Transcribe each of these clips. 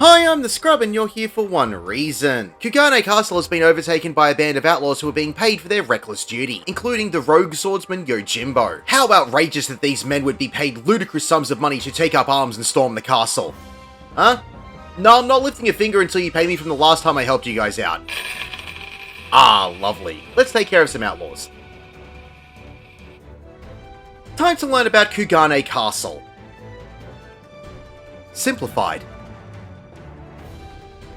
Hi, I'm the Scrub and you're here for one reason. Kugane Castle has been overtaken by a band of outlaws who are being paid for their reckless duty, including the rogue swordsman Yojimbo. How outrageous that these men would be paid ludicrous sums of money to take up arms and storm the castle. Huh? No, I'm not lifting a finger until you pay me from the last time I helped you guys out. Ah, lovely. Let's take care of some outlaws. Time to learn about Kugane Castle. Simplified.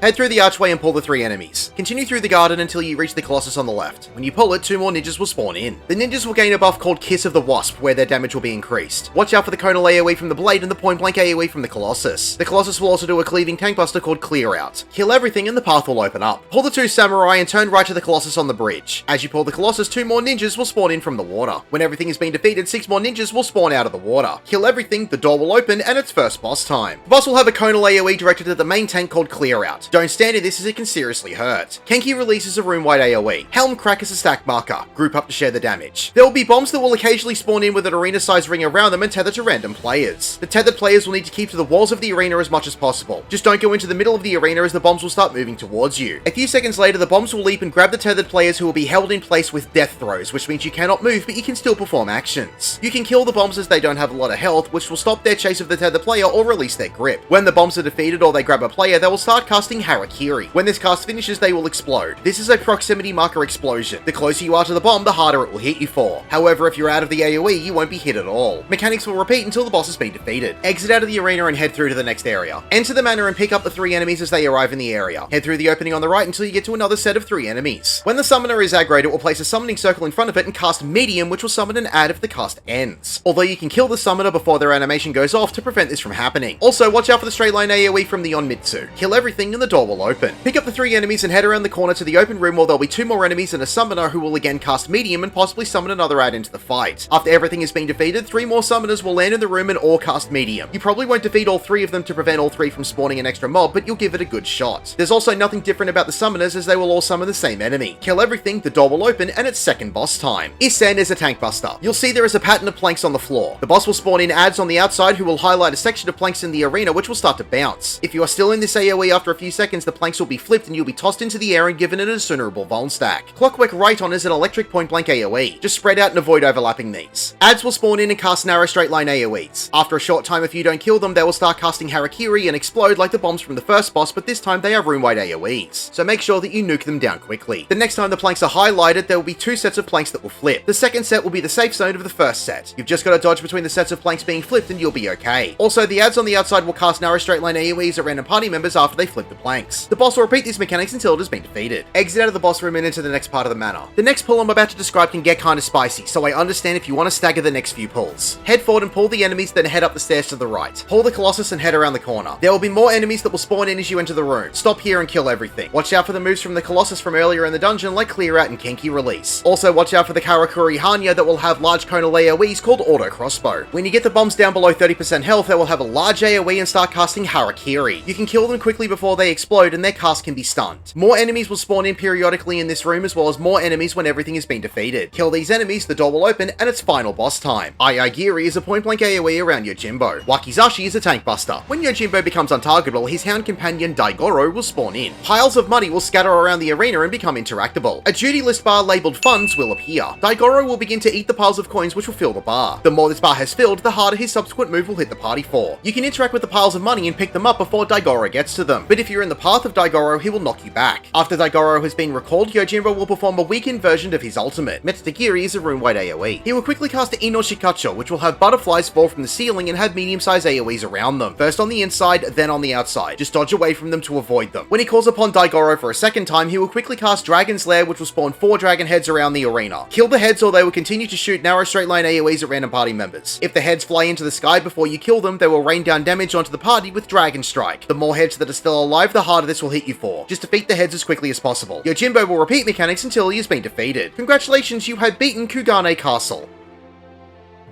Head through the archway and pull the 3 enemies. Continue through the garden until you reach the Colossus on the left. When you pull it, 2 more ninjas will spawn in. The ninjas will gain a buff called Kiss of the Wasp, where their damage will be increased. Watch out for the conal AoE from the blade and the point blank AoE from the Colossus. The Colossus will also do a cleaving tank buster called Clear Out. Kill everything and the path will open up. Pull the 2 samurai and turn right to the Colossus on the bridge. As you pull the Colossus, 2 more ninjas will spawn in from the water. When everything has been defeated, 6 more ninjas will spawn out of the water. Kill everything, the door will open, and it's first boss time. The boss will have a conal AoE directed at the main tank called Clear Out. Don't stand in this as it can seriously hurt. Kenki releases a room-wide AoE. Helm Crack is a stack marker. Group up to share the damage. There will be bombs that will occasionally spawn in with an arena-sized ring around them and tether to random players. The tethered players will need to keep to the walls of the arena as much as possible. Just don't go into the middle of the arena as the bombs will start moving towards you. A few seconds later, the bombs will leap and grab the tethered players who will be held in place with death throws, which means you cannot move, but you can still perform actions. You can kill the bombs as they don't have a lot of health, which will stop their chase of the tethered player or release their grip. When the bombs are defeated or they grab a player, they will start casting Harakiri. When this cast finishes, they will explode. This is a proximity marker explosion. The closer you are to the bomb, the harder it will hit you for. However, if you're out of the AoE, you won't be hit at all. Mechanics will repeat until the boss has been defeated. Exit out of the arena and head through to the next area. Enter the manor and pick up the 3 enemies as they arrive in the area. Head through the opening on the right until you get to another set of 3 enemies. When the summoner is aggroed, it will place a summoning circle in front of it and cast medium, which will summon an ad if the cast ends. Although you can kill the summoner before their animation goes off to prevent this from happening. Also, watch out for the straight line AoE from the Onmitsu. Kill everything and the door will open. Pick up the 3 enemies and head around the corner to the open room where there'll be 2 more enemies and a summoner who will again cast medium and possibly summon another ad into the fight. After everything has been defeated, 3 more summoners will land in the room and all cast medium. You probably won't defeat all 3 of them to prevent all 3 from spawning an extra mob, but you'll give it a good shot. There's also nothing different about the summoners as they will all summon the same enemy. Kill everything, the door will open, and it's second boss time. Isen is a tank buster. You'll see there is a pattern of planks on the floor. The boss will spawn in ads on the outside who will highlight a section of planks in the arena which will start to bounce. If you are still in this AoE after a few seconds, the planks will be flipped and you'll be tossed into the air and given an incinerable Vuln stack. Clockwork right on is an electric point blank AoE. Just spread out and avoid overlapping these. Ads will spawn in and cast narrow straight line AoEs. After a short time, if you don't kill them, they will start casting Harakiri and explode like the bombs from the first boss, but this time they are room-wide AoEs. So make sure that you nuke them down quickly. The next time the planks are highlighted, there will be 2 sets of planks that will flip. The second set will be the safe zone of the first set. You've just got to dodge between the sets of planks being flipped and you'll be okay. Also, the ads on the outside will cast narrow straight line AoEs at random party members after they flip the planks. The boss will repeat these mechanics until it has been defeated. Exit out of the boss room and into the next part of the manor. The next pull I'm about to describe can get kinda spicy, so I understand if you want to stagger the next few pulls. Head forward and pull the enemies, then head up the stairs to the right. Pull the Colossus and head around the corner. There will be more enemies that will spawn in as you enter the room. Stop here and kill everything. Watch out for the moves from the Colossus from earlier in the dungeon like Clear Out and Kenki Release. Also watch out for the Karakuri Hanya that will have large conal AoEs called Auto Crossbow. When you get the bombs down below 30% health, they will have a large AoE and start casting Harakiri. You can kill them quickly before they explode and their cast can be stunned. More enemies will spawn in periodically in this room as well as more enemies when everything has been defeated. Kill these enemies, the door will open, and it's final boss time. Aiyagiri is a point-blank AoE around Yojimbo. Wakizashi is a tank buster. When Yojimbo becomes untargetable, his hound companion Daigoro will spawn in. Piles of money will scatter around the arena and become interactable. A duty list bar labeled funds will appear. Daigoro will begin to eat the piles of coins which will fill the bar. The more this bar has filled, the harder his subsequent move will hit the party for. You can interact with the piles of money and pick them up before Daigoro gets to them, but if you're in the path of Daigoro, he will knock you back. After Daigoro has been recalled, Yojimbo will perform a weakened version of his ultimate. Metsutagiri is a room-wide AoE. He will quickly cast Inoshikacho, which will have butterflies fall from the ceiling and have medium-sized AoEs around them. First on the inside, then on the outside. Just dodge away from them to avoid them. When he calls upon Daigoro for a second time, he will quickly cast Dragon's Lair, which will spawn 4 dragon heads around the arena. Kill the heads or they will continue to shoot narrow straight line AoEs at random party members. If the heads fly into the sky before you kill them, they will rain down damage onto the party with Dragon Strike. The more heads that are still alive, the harder this will hit you for. Just defeat the heads as quickly as possible. Yojimbo will repeat mechanics until he has been defeated. Congratulations, you have beaten Kugane Castle.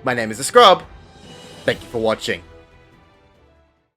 My name is the Scrub. Thank you for watching.